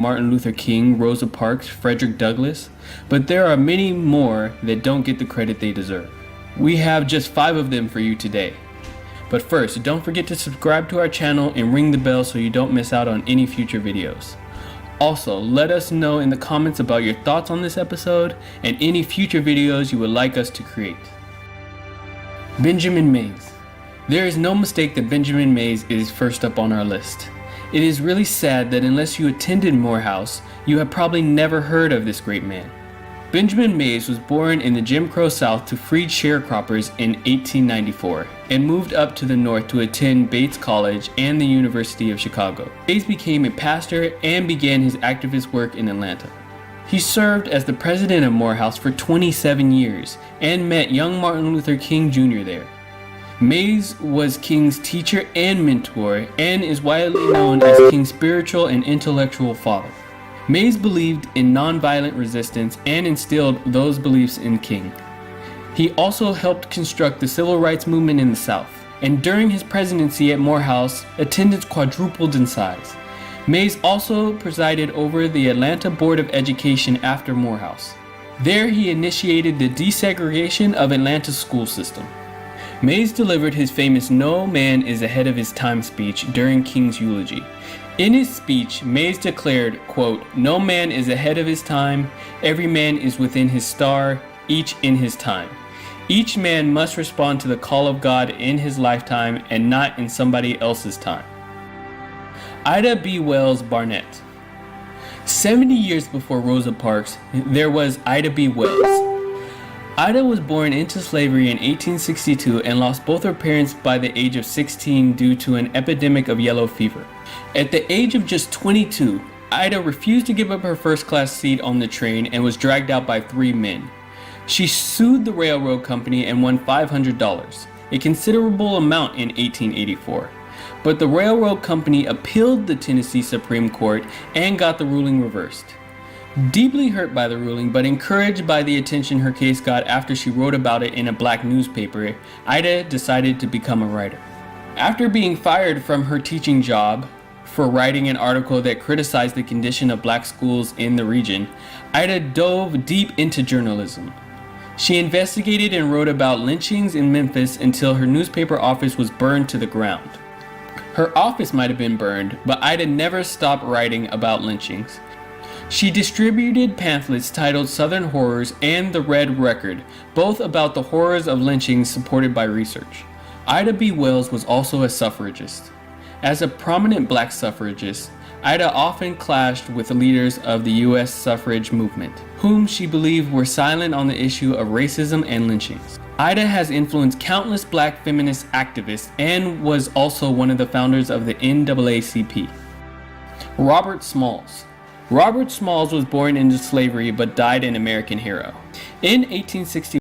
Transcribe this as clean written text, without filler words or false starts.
Martin Luther King, Rosa Parks, Frederick Douglass, but there are many more that don't get the credit they deserve. We have just 5 of them for you today. But first, don't forget to subscribe to our channel and ring the bell so you don't miss out on any future videos. Also, let us know in the comments about your thoughts on this episode and any future videos you would like us to create. Benjamin Mays. There is no mistake that Benjamin Mays is first up on our list. It is really sad that unless you attended Morehouse, you have probably never heard of this great man. Benjamin Mays was born in the Jim Crow South to freed sharecroppers in 1894 and moved up to the north to attend Bates College and the University of Chicago. Mays became a pastor and began his activist work in Atlanta. He served as the president of Morehouse for 27 years and met young Martin Luther King Jr. there. Mays was King's teacher and mentor and is widely known as King's spiritual and intellectual father. Mays believed in nonviolent resistance and instilled those beliefs in King. He also helped construct the civil rights movement in the South, and during his presidency at Morehouse, attendance quadrupled in size. Mays also presided over the Atlanta Board of Education after Morehouse. There he initiated the desegregation of Atlanta's school system. Mays delivered his famous "No man is ahead of his time" speech during King's eulogy. In his speech, Mays declared, quote, "No man is ahead of his time, every man is within his star, each in his time. Each man must respond to the call of God in his lifetime and not in somebody else's time." Ida B. Wells Barnett. 70 years before Rosa Parks, there was Ida B. Wells. Ida was born into slavery in 1862 and lost both her parents by the age of 16 due to an epidemic of yellow fever. At the age of just 22, Ida refused to give up her first-class seat on the train and was dragged out by 3 men. She sued the railroad company and won $500, a considerable amount in 1884. But the railroad company appealed the Tennessee Supreme Court and got the ruling reversed. Deeply hurt by the ruling, but encouraged by the attention her case got after she wrote about it in a black newspaper, Ida decided to become a writer. After being fired from her teaching job for writing an article that criticized the condition of black schools in the region, Ida dove deep into journalism. She investigated and wrote about lynchings in Memphis until her newspaper office was burned to the ground. Her office might have been burned, but Ida never stopped writing about lynchings. She distributed pamphlets titled Southern Horrors and The Red Record, both about the horrors of lynchings supported by research. Ida B. Wells was also a suffragist. As a prominent black suffragist, Ida often clashed with the leaders of the U.S. suffrage movement, whom she believed were silent on the issue of racism and lynchings. Ida has influenced countless black feminist activists and was also one of the founders of the NAACP. Robert Smalls. Robert Smalls was born into slavery but died an American hero. In 1861,